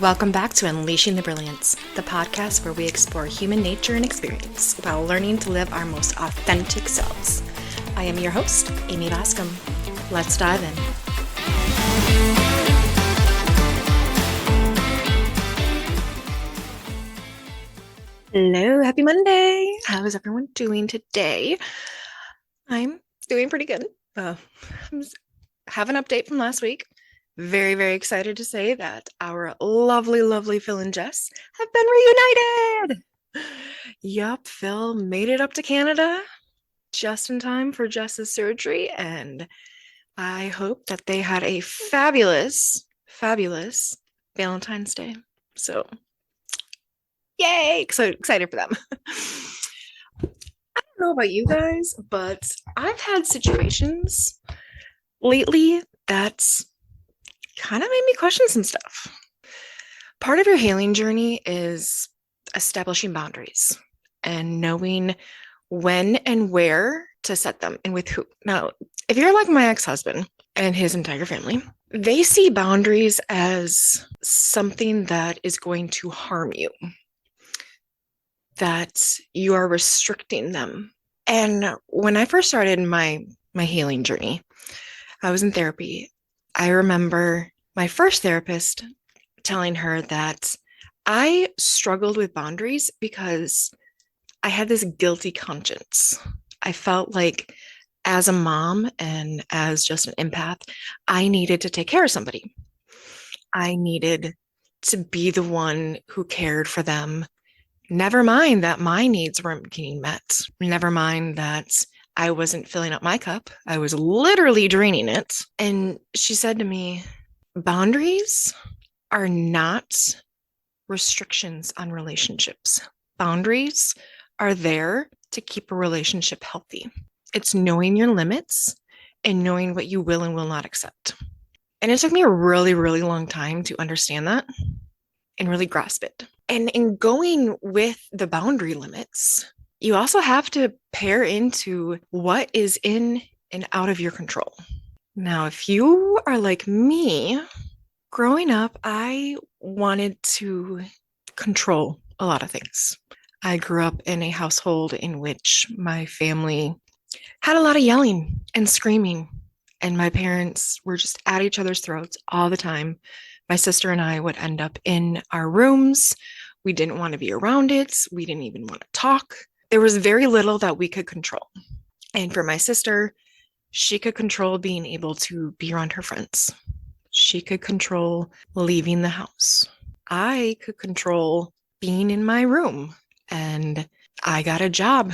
Welcome back to Unleashing the Brilliance, the podcast where we explore human nature and experience while learning to live our most authentic selves. I am your host, Amy Bascom. Let's dive in. Hello, happy Monday. How is everyone doing today? I'm doing pretty good. I have an update from last week. Very, very excited to say that our lovely Phil and Jess have been reunited. Yup, Phil made it up to Canada just in time for Jess's surgery, and I hope that they had a fabulous Valentine's Day. So, yay! So excited for them. I don't know about you guys, but I've had situations lately that's kind of made me question some stuff. Part of your healing journey is establishing boundaries and knowing when and where to set them and with who. Now, if you're like my ex-husband and his entire family, they see boundaries as something that is going to harm you, that you are restricting them. And when I first started my healing journey, I was in therapy. I remember my first therapist telling her that I struggled with boundaries because I had this guilty conscience. I felt like as a mom and as just an empath, I needed to take care of somebody. I needed to be the one who cared for them. Never mind that my needs weren't getting met. Never mind that I wasn't filling up my cup. I was literally draining it. And she said to me, boundaries are not restrictions on relationships. Boundaries are there to keep a relationship healthy. It's knowing your limits and knowing what you will and will not accept. And it took me a really long time to understand that and really grasp it. And in going with the boundary limits, you also have to pair into what is in and out of your control. Now, if you are like me, growing up, I wanted to control a lot of things. I grew up in a household in which my family had a lot of yelling and screaming, and my parents were just at each other's throats all the time. My sister and I would end up in our rooms. We didn't want to be around it. We didn't even want to talk. There was very little that we could control. And for my sister, she could control being able to be around her friends. She could control leaving the house. I could control being in my room. And I got a job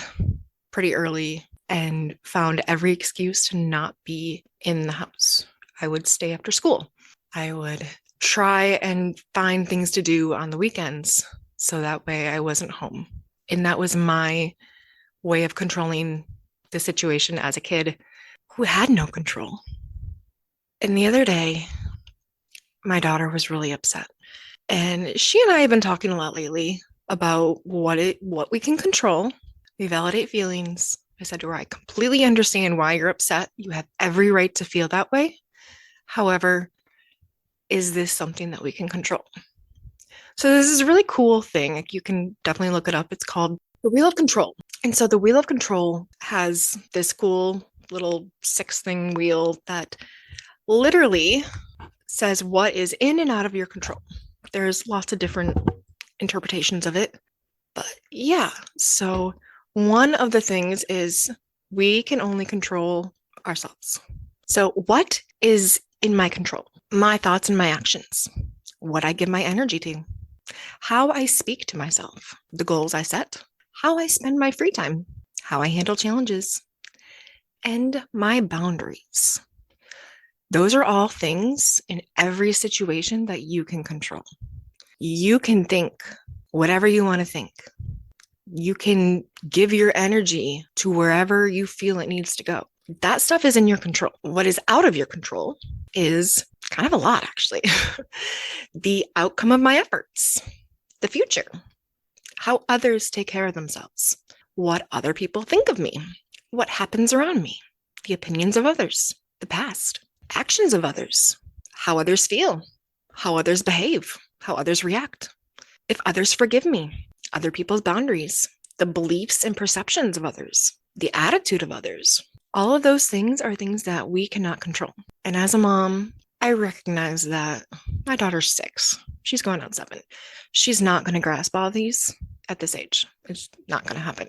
pretty early and found every excuse to not be in the house. I would stay after school. I would try and find things to do on the weekends so that way I wasn't home. And that was my way of controlling the situation as a kid who had no control. And the other day, my daughter was really upset. And she and I have been talking a lot lately about what we can control. We validate feelings. I said to her, I completely understand why you're upset. You have every right to feel that way. However, is this something that we can control? So this is a really cool thing. Like, you can definitely look it up. It's called the Wheel of Control. And so the Wheel of Control has this cool little 6-thing wheel that literally says what is in and out of your control. There's lots of different interpretations of it. But yeah, so one of the things is we can only control ourselves. So what is in my control? My thoughts and my actions. What I give my energy to. How I speak to myself. The goals I set. How I spend my free time. How I handle challenges. And my boundaries. Those are all things in every situation that you can control. You can think whatever you want to think. You can give your energy to wherever you feel it needs to go. That stuff is in your control. What is out of your control is kind of a lot, actually. The outcome of my efforts, the future, how others take care of themselves, what other people think of me, what happens around me, the opinions of others, the past, actions of others, how others feel, how others behave, how others react, if others forgive me, other people's boundaries, the beliefs and perceptions of others, the attitude of others. All of those things are things that we cannot control. And as a mom, I recognize that my daughter's 6. She's going on 7. She's not going to grasp all these at this age. It's not going to happen.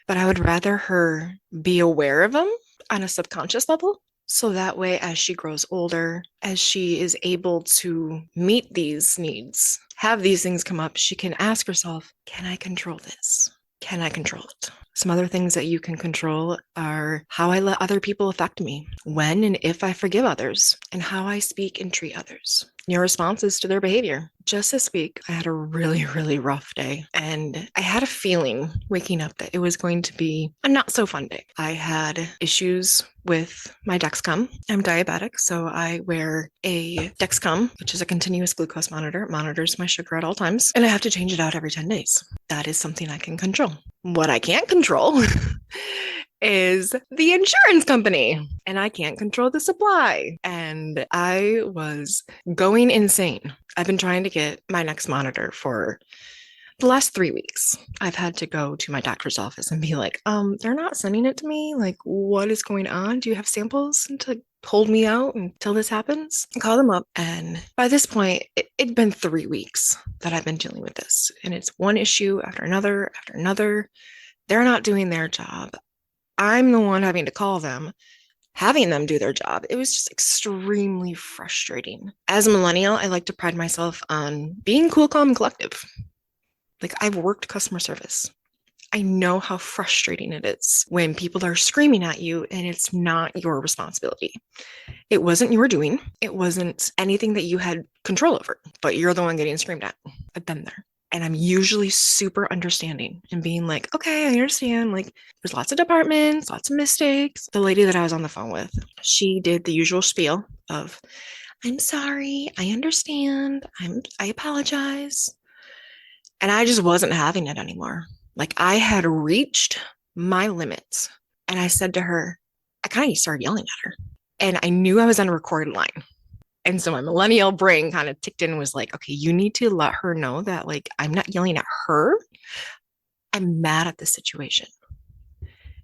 But I would rather her be aware of them on a subconscious level. So that way, as she grows older, as she is able to meet these needs, have these things come up, she can ask herself, can I control this? Can I control it? Some other things that you can control are how I let other people affect me, when and if I forgive others, and how I speak and treat others. Your responses to their behavior. Just this week, I had a really, really rough day, and I had a feeling waking up that it was going to be a not so fun day. I had issues with my Dexcom. I'm diabetic, so I wear a Dexcom, which is a continuous glucose monitor. It monitors my sugar at all times, and I have to change it out every 10 days. That is something I can control. What I can't control is the insurance company, and I can't control the supply. And I was going insane. I've been trying to get my next monitor for the last 3 weeks. I've had to go to my doctor's office and be like, they're not sending it to me. Like, what is going on? Do you have samples to hold me out until this happens? I call them up. And by this point, it'd been 3 weeks that I've been dealing with this. And it's one issue after another, after another. They're not doing their job. I'm the one having to call them, having them do their job. It was just extremely frustrating. As a millennial, I like to pride myself on being cool, calm, and collective. Like, I've worked customer service. I know how frustrating it is when people are screaming at you and it's not your responsibility. It wasn't your doing. It wasn't anything that you had control over, but you're the one getting screamed at. I've been there. And I'm usually super understanding and being like, okay, I understand. Like, there's lots of departments, lots of mistakes. The lady that I was on the phone with, she did the usual spiel of, I'm sorry, I understand, I apologize. And I just wasn't having it anymore. Like, I had reached my limits. And I said to her, I kind of started yelling at her. And I knew I was on a recorded line. And so my millennial brain kind of ticked in and was like, okay, you need to let her know that, like, I'm not yelling at her. I'm mad at the situation.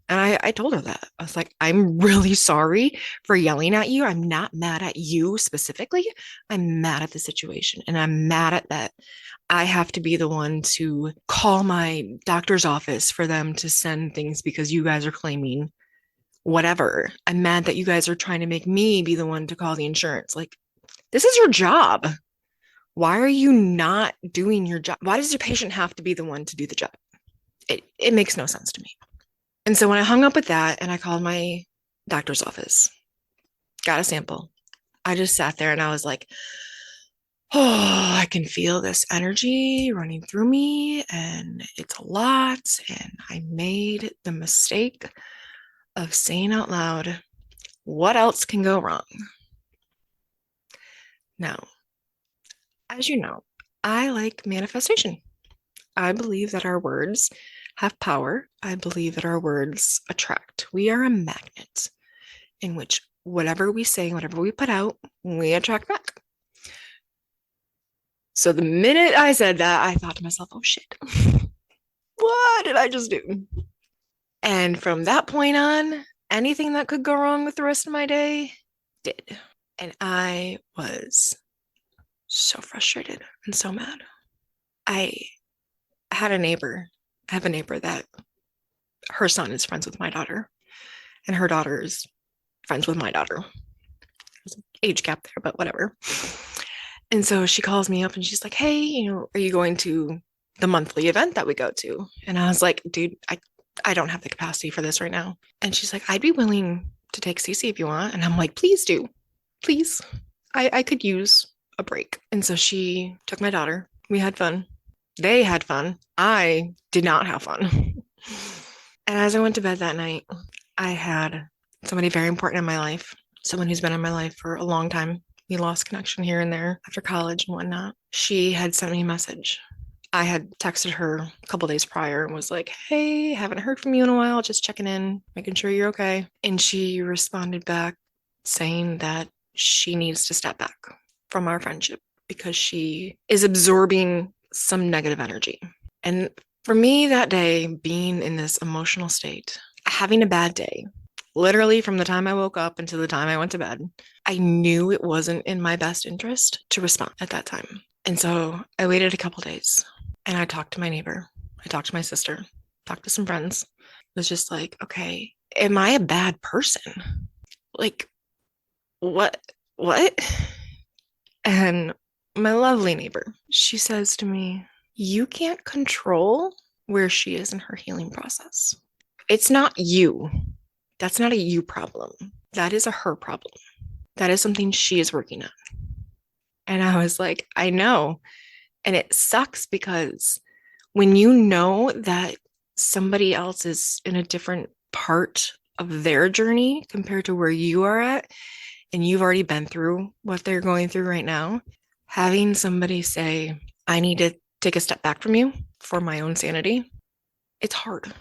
And I told her that. I was like, I'm really sorry for yelling at you. I'm not mad at you specifically. I'm mad at the situation. And I'm mad at that I have to be the one to call my doctor's office for them to send things because you guys are claiming whatever. I'm mad that you guys are trying to make me be the one to call the insurance. Like, this is your job. Why are you not doing your job? Why does your patient have to be the one to do the job? It makes no sense to me. And so when I hung up with that and I called my doctor's office, got a sample, I just sat there and I was like, oh, I can feel this energy running through me and it's a lot. And I made the mistake of saying out loud, what else can go wrong? Now, as you know, I like manifestation. I believe that our words have power. I believe that our words attract. We are a magnet in which whatever we say, whatever we put out, we attract back. So the minute I said that, I thought to myself, oh shit, what did I just do? And from that point on, anything that could go wrong with the rest of my day did. And I was so frustrated and so mad. I had a neighbor. I have a neighbor that her son is friends with my daughter, and her daughter is friends with my daughter. There's an age gap there, but whatever. And so she calls me up and she's like, hey, are you going to the monthly event that we go to? And I was like, dude, I don't have the capacity for this right now. And she's like, I'd be willing to take Cece if you want. And I'm like, please do. Please. I could use a break. And so she took my daughter. We had fun. They had fun. I did not have fun. And as I went to bed that night, I had somebody very important in my life, someone who's been in my life for a long time. We lost connection here and there after college and whatnot. She had sent me a message. I had texted her a couple days prior and was like, hey, haven't heard from you in a while, just checking in, making sure you're okay. And she responded back saying that she needs to step back from our friendship because she is absorbing some negative energy. And for me that day, being in this emotional state, having a bad day, literally from the time I woke up until the time I went to bed, I knew it wasn't in my best interest to respond at that time. And so I waited a couple days and I talked to my neighbor. I talked to my sister, talked to some friends. It was just like, okay, am I a bad person? Like, what? What? And my lovely neighbor, she says to me, you can't control where she is in her healing process. It's not you. That's not a you problem. That is a her problem. That is something she is working on. And I was like, I know. And it sucks because when you know that somebody else is in a different part of their journey compared to where you are at, and you've already been through what they're going through right now, having somebody say, I need to take a step back from you for my own sanity, it's hard.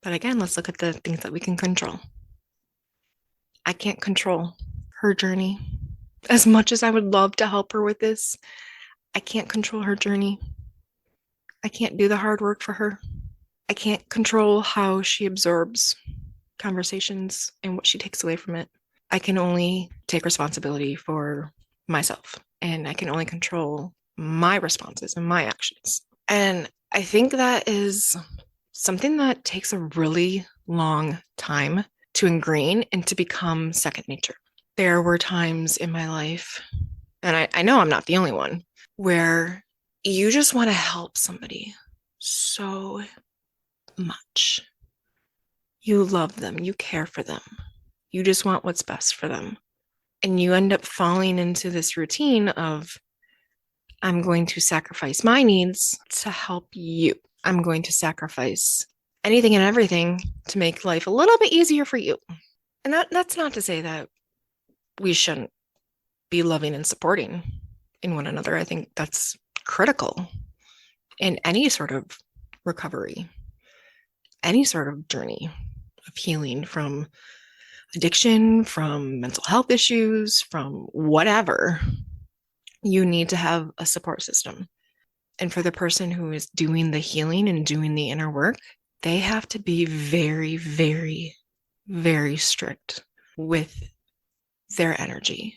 But again, let's look at the things that we can control. I can't control her journey. As much as I would love to help her with this, I can't control her journey. I can't do the hard work for her. I can't control how she absorbs conversations and what she takes away from it. I can only take responsibility for myself, and I can only control my responses and my actions. And I think that is something that takes a really long time to ingrain and to become second nature. There were times in my life, and I know I'm not the only one, where you just want to help somebody so much. You love them, you care for them, you just want what's best for them. And you end up falling into this routine of, I'm going to sacrifice my needs to help you. I'm going to sacrifice anything and everything to make life a little bit easier for you. And that's not to say that we shouldn't be loving and supporting in one another. I think that's critical in any sort of recovery, any sort of journey of healing from addiction, from mental health issues, from whatever. You need to have a support system. And for the person who is doing the healing and doing the inner work, they have to be very, very, very strict with their energy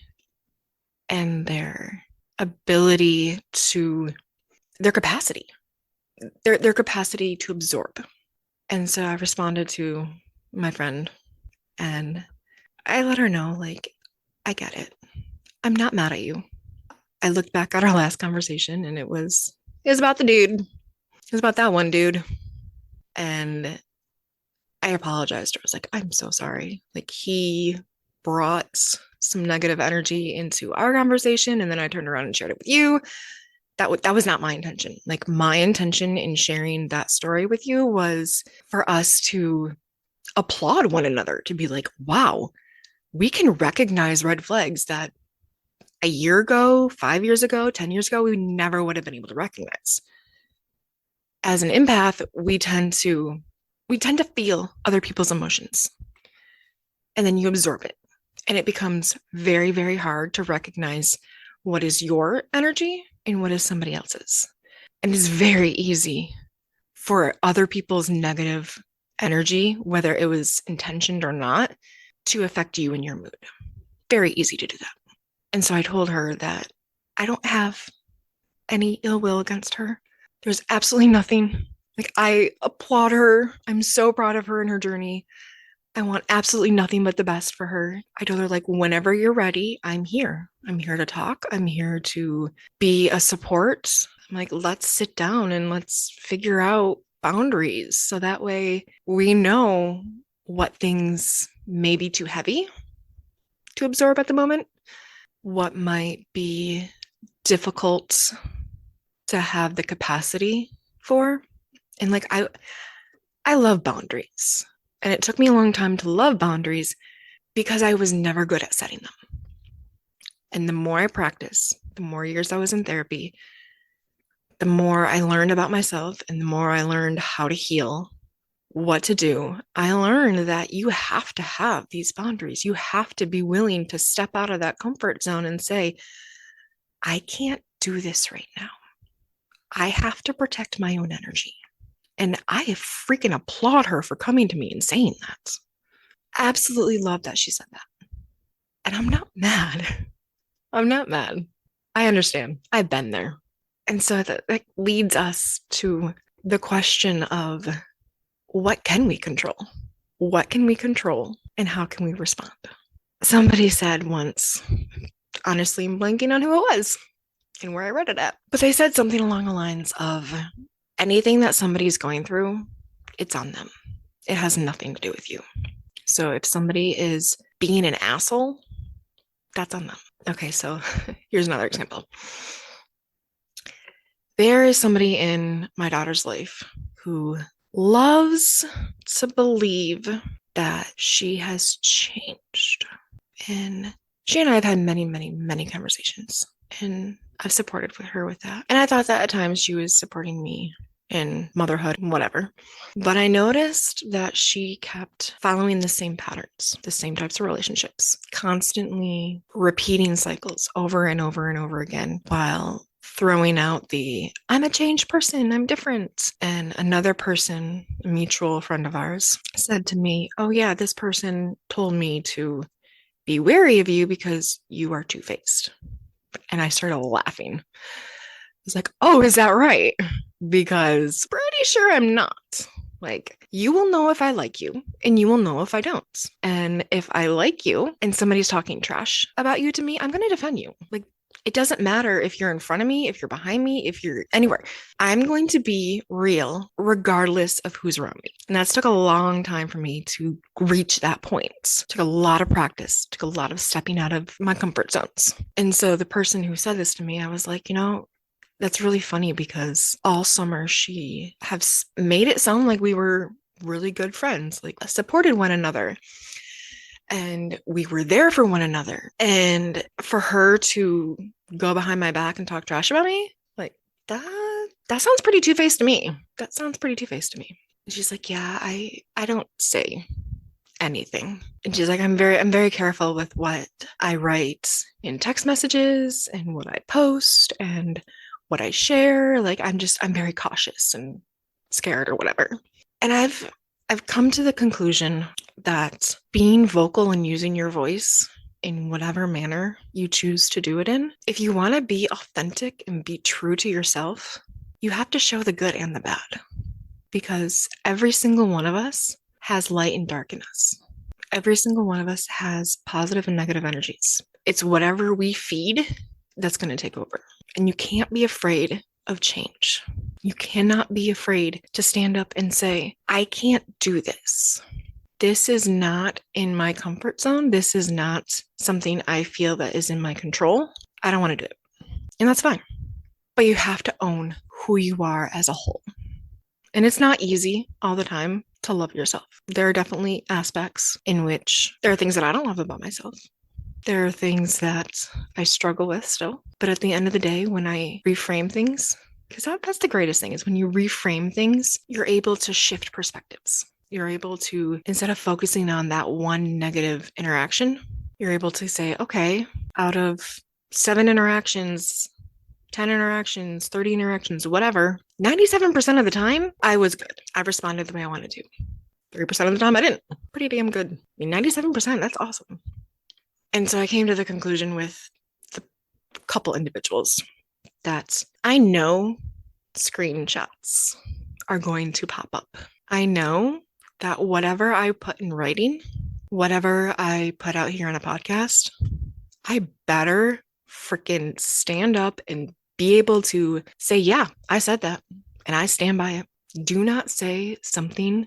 and their ability to, their capacity, their capacity to absorb. And so I responded to my friend and I let her know, like, I get it. I'm not mad at you. I looked back at our last conversation and it was about the dude. It was about that one dude. And I apologized. I was like, I'm so sorry. Like, he brought some negative energy into our conversation, and then I turned around and shared it with you. That was not my intention. Like, my intention in sharing that story with you was for us to applaud one another, to be like, wow, we can recognize red flags that a year ago, 5 years ago, 10 years ago, we never would have been able to recognize. As an empath, we tend to feel other people's emotions, and then you absorb it. And it becomes very, very hard to recognize what is your energy and what is somebody else's. And it's very easy for other people's negative energy, whether it was intentioned or not, to affect you and your mood. Very easy to do that. And so I told her that I don't have any ill will against her. There's absolutely nothing. Like, I applaud her. I'm so proud of her and her journey. I want absolutely nothing but the best for her. I told her, like, whenever you're ready, I'm here. I'm here to talk. I'm here to be a support. I'm like, let's sit down and let's figure out boundaries so that way we know what things may be too heavy to absorb at the moment, what might be difficult to have the capacity for. And like, I love boundaries. And it took me a long time to love boundaries because I was never good at setting them. And the more I practiced, the more years I was in therapy, the more I learned about myself and the more I learned how to heal, what to do. I learned that you have to have these boundaries. You have to be willing to step out of that comfort zone and say, I can't do this right now. I have to protect my own energy. And I freaking applaud her for coming to me and saying that. Absolutely love that she said that. And I'm not mad. I'm not mad. I understand. I've been there. And so that leads us to the question of what can we control? What can we control and how can we respond? Somebody said once, honestly, I'm blanking on who it was and where I read it at, but they said something along the lines of anything that somebody's going through, it's on them. It has nothing to do with you. So if somebody is being an asshole, that's on them. Okay, so here's another example. There is somebody in my daughter's life who loves to believe that she has changed. And she and I have had many, many, many conversations. And I've supported her with that. And I thought that at times she was supporting me in motherhood, whatever. But I noticed that she kept following the same patterns, the same types of relationships, constantly repeating cycles over and over and over again while throwing out the I'm a changed person, I'm different. And another person, a mutual friend of ours, said to me, oh yeah, this person told me to be wary of you because you are two-faced. And I started laughing. I was like, oh, is that right? Because pretty sure I'm not. Like, you will know if I like you and you will know if I don't. And if I like you and somebody's talking trash about you to me, I'm going to defend you. Like, it doesn't matter if you're in front of me, if you're behind me, if you're anywhere. I'm going to be real regardless of who's around me. And that's took a long time for me to reach that point. It took a lot of practice, took a lot of stepping out of my comfort zones. And so the person who said this to me, I was like, that's really funny because all summer she has made it sound like we were really good friends, like supported one another. And we were there for one another. And for her to go behind my back and talk trash about me, like that sounds pretty two-faced to me. That sounds pretty two-faced to me. And she's like, yeah, I don't say anything. And she's like, I'm very careful with what I write in text messages and what I post and what I share. Like I'm very cautious and scared or whatever. And I've come to the conclusion that being vocal and using your voice in whatever manner you choose to do it in, if you want to be authentic and be true to yourself, you have to show the good and the bad. Because every single one of us has light and dark in us. Every single one of us has positive and negative energies. It's whatever we feed that's going to take over. And you can't be afraid of change. You cannot be afraid to stand up and say, I can't do this. This is not in my comfort zone. This is not something I feel that is in my control. I don't want to do it. And that's fine. But you have to own who you are as a whole. And it's not easy all the time to love yourself. There are definitely aspects in which there are things that I don't love about myself. There are things that I struggle with still. But at the end of the day, when I reframe things, because that's the greatest thing is when you reframe things, you're able to shift perspectives. You're able to, instead of focusing on that one negative interaction, you're able to say, okay, out of 7 interactions, 10 interactions, 30 interactions, whatever, 97% of the time, I was good. I responded the way I wanted to. 3% of the time, I didn't. Pretty damn good. I mean, 97%, that's awesome. And so I came to the conclusion with the couple individuals that I know screenshots are going to pop up. I know that whatever I put in writing, whatever I put out here on a podcast, I better freaking stand up and be able to say, yeah, I said that and I stand by it. Do not say something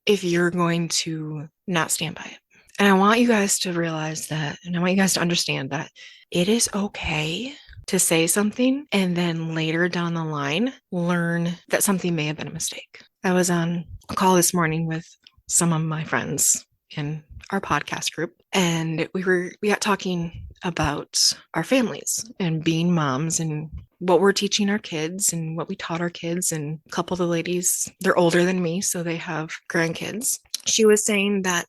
if you're going to not stand by it. And I want you guys to realize that, and I want you guys to understand that it is okay to say something and then later down the line, learn that something may have been a mistake. I was on a call this morning with some of my friends in our podcast group, and we got talking about our families and being moms and what we're teaching our kids and what we taught our kids. And a couple of the ladies, they're older than me, so they have grandkids. She was saying that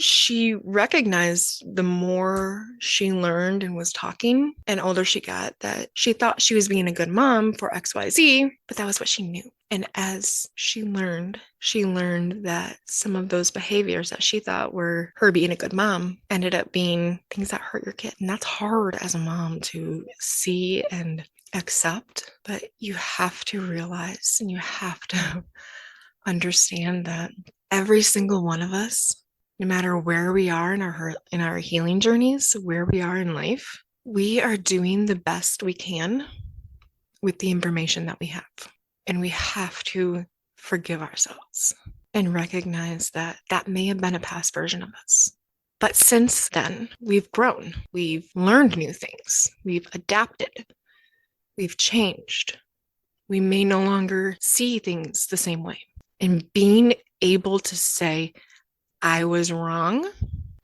She recognized the more she learned and was talking and older she got that she thought she was being a good mom for XYZ, but that was what she knew. And as she learned that some of those behaviors that she thought were her being a good mom ended up being things that hurt your kid. And that's hard as a mom to see and accept, but you have to realize and you have to understand that every single one of us, no matter where we are in our healing journeys, where we are in life, we are doing the best we can with the information that we have. And we have to forgive ourselves and recognize that that may have been a past version of us. But since then, we've grown, we've learned new things, we've adapted, we've changed. We may no longer see things the same way. And being able to say, I was wrong,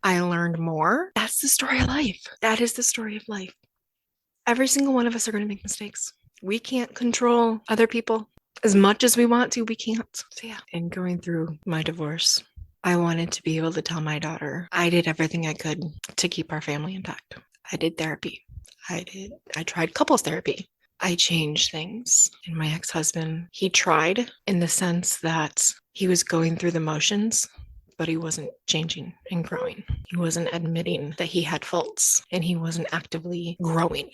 I learned more, that's the story of life. That is the story of life. Every single one of us are going to make mistakes. We can't control other people as much as we want to. We can't. So yeah. And going through my divorce, I wanted to be able to tell my daughter I did everything I could to keep our family intact. I did therapy. I tried couples therapy. I changed things. And my ex-husband, he tried in the sense that he was going through the motions, but he wasn't changing and growing. He wasn't admitting that he had faults, and he wasn't actively growing.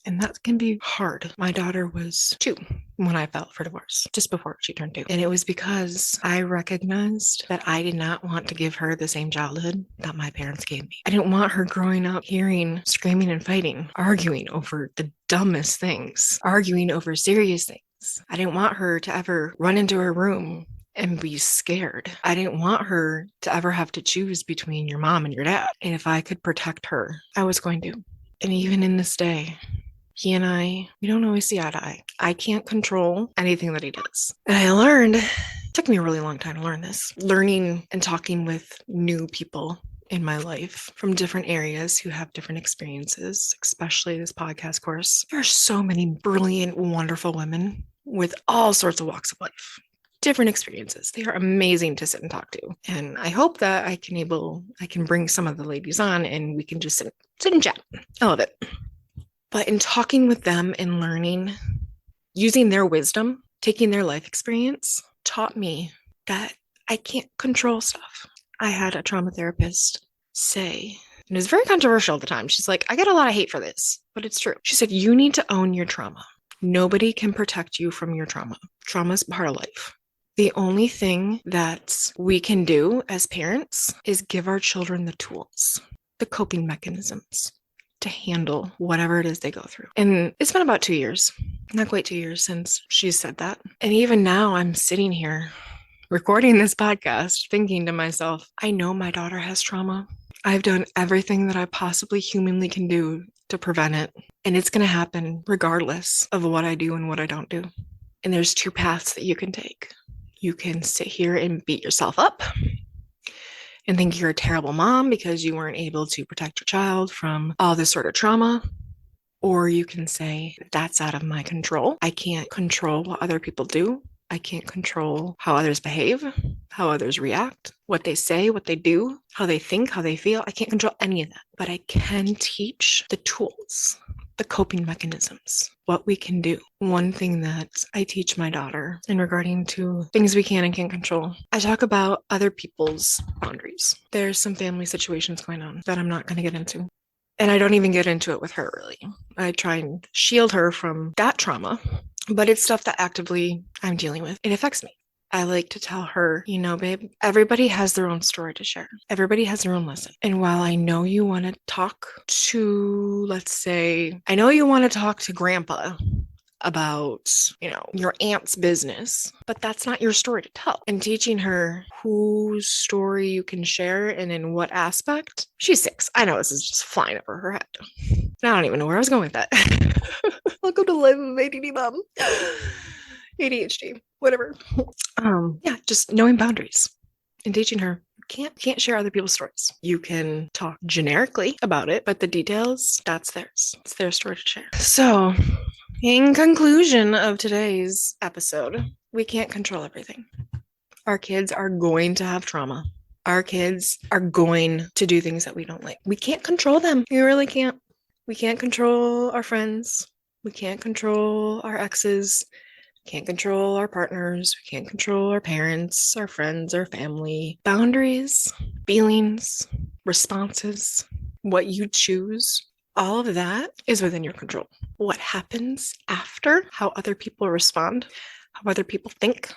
And that can be hard. My daughter was 2 when I filed for divorce, just before she turned 2. And it was because I recognized that I did not want to give her the same childhood that my parents gave me. I didn't want her growing up hearing screaming and fighting, arguing over the dumbest things, arguing over serious things. I didn't want her to ever run into her room and be scared. I didn't want her to ever have to choose between your mom and your dad. And if I could protect her, I was going to. And even in this day, he and we don't always see eye to eye. I can't control anything that he does. And I learned, it took me a really long time to learn this, learning and talking with new people in my life from different areas who have different experiences, especially this podcast course. There are so many brilliant, wonderful women with all sorts of walks of life. Different experiences. They are amazing to sit and talk to. And I hope that I can bring some of the ladies on and we can just sit and chat. I love it. But in talking with them and learning, using their wisdom, taking their life experience, taught me that I can't control stuff. I had a trauma therapist say, and it was very controversial at the time. She's like, I get a lot of hate for this, but it's true. She said, you need to own your trauma. Nobody can protect you from your trauma. Trauma is part of life. The only thing that we can do as parents is give our children the tools, the coping mechanisms to handle whatever it is they go through. And it's been about 2 years, not quite 2 years since she said that. And even now I'm sitting here recording this podcast thinking to myself, I know my daughter has trauma. I've done everything that I possibly humanly can do to prevent it. And it's going to happen regardless of what I do and what I don't do. And there's 2 paths that you can take. You can sit here and beat yourself up and think you're a terrible mom because you weren't able to protect your child from all this sort of trauma. Or you can say, that's out of my control. I can't control what other people do. I can't control how others behave, how others react, what they say, what they do, how they think, how they feel. I can't control any of that, but I can teach the tools, the coping mechanisms, what we can do. One thing that I teach my daughter in regarding to things we can and can't control, I talk about other people's boundaries. There's some family situations going on that I'm not going to get into. And I don't even get into it with her, really. I try and shield her from that trauma, but it's stuff that actively I'm dealing with. It affects me. I like to tell her, babe, everybody has their own story to share. Everybody has their own lesson. And while I know you want to talk to, let's say, I know you want to talk to grandpa about, your aunt's business, but that's not your story to tell. And teaching her whose story you can share and in what aspect. She's 6. I know this is just flying over her head. I don't even know where I was going with that. Welcome to life of ADD mom. ADHD, whatever. Just knowing boundaries and teaching her can't share other people's stories. You can talk generically about it, but the details, that's theirs. It's their story to share. So, in conclusion of today's episode, we can't control everything. Our kids are going to have trauma. Our kids are going to do things that we don't like. We can't control them. We really can't. We can't control our friends. We can't control our exes. We can't control our partners. We can't control our parents, our friends, our family. Boundaries, feelings, responses, what you choose, all of that is within your control. What happens after, how other people respond, how other people think,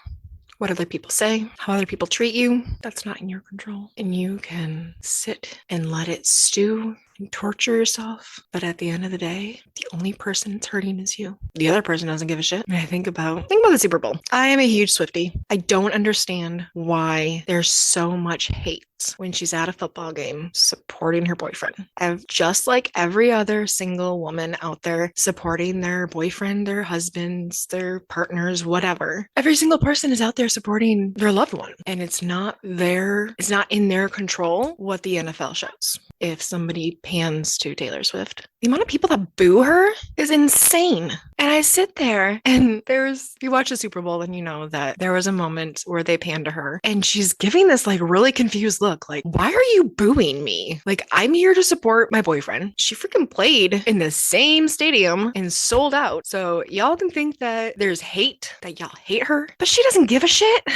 what other people say, how other people treat you, that's not in your control. And you can sit and let it stew and torture yourself. But at the end of the day, the only person it's hurting is you. The other person doesn't give a shit. And I think about the Super Bowl. I am a huge Swiftie. I don't understand why there's so much hate when she's at a football game supporting her boyfriend. I've just like every other single woman out there supporting their boyfriend, their husbands, their partners, whatever. Every single person is out there supporting their loved one. And it's not in their control what the NFL shows. If somebody pans to Taylor Swift, the amount of people that boo her is insane. And I sit there and you watch the Super Bowl and you know that there was a moment where they pan to her and she's giving this like really confused look like, why are you booing me? Like, I'm here to support my boyfriend. She freaking played in the same stadium and sold out. So y'all can think that there's hate, that y'all hate her, but she doesn't give a shit.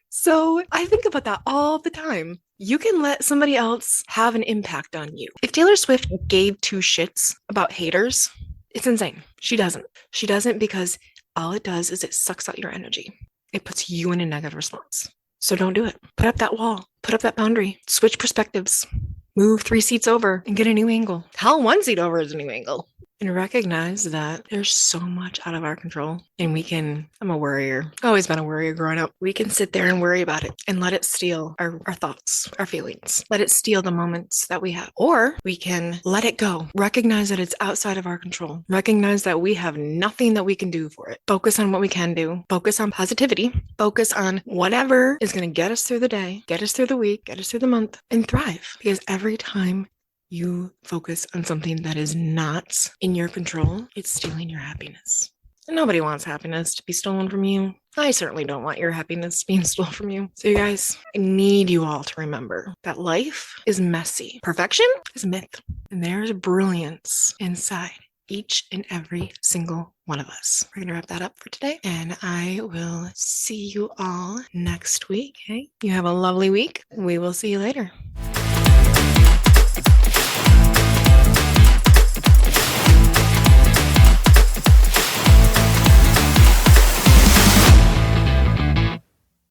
So I think about that all the time. You can let somebody else have an impact on you. If Taylor Swift gave two shits about haters, it's insane. She doesn't. She doesn't because all it does is it sucks out your energy. It puts you in a negative response. So don't do it. Put up that wall. Put up that boundary. Switch perspectives. Move 3 seats over and get a new angle. Hell, 1 seat over is a new angle. And recognize that there's so much out of our control. And I'm a worrier. Always been a worrier growing up. We can sit there and worry about it and let it steal our thoughts, our feelings. Let it steal the moments that we have. Or we can let it go. Recognize that it's outside of our control. Recognize that we have nothing that we can do for it. Focus on what we can do. Focus on positivity. Focus on whatever is going to get us through the day, get us through the week, get us through the month, and thrive. Because every time you focus on something that is not in your control, it's stealing your happiness. And nobody wants happiness to be stolen from you. I certainly don't want your happiness being stolen from you. So you guys, I need you all to remember that life is messy. Perfection is a myth. And there's brilliance inside each and every single one of us. We're going to wrap that up for today. And I will see you all next week. Okay? You have a lovely week. We will see you later.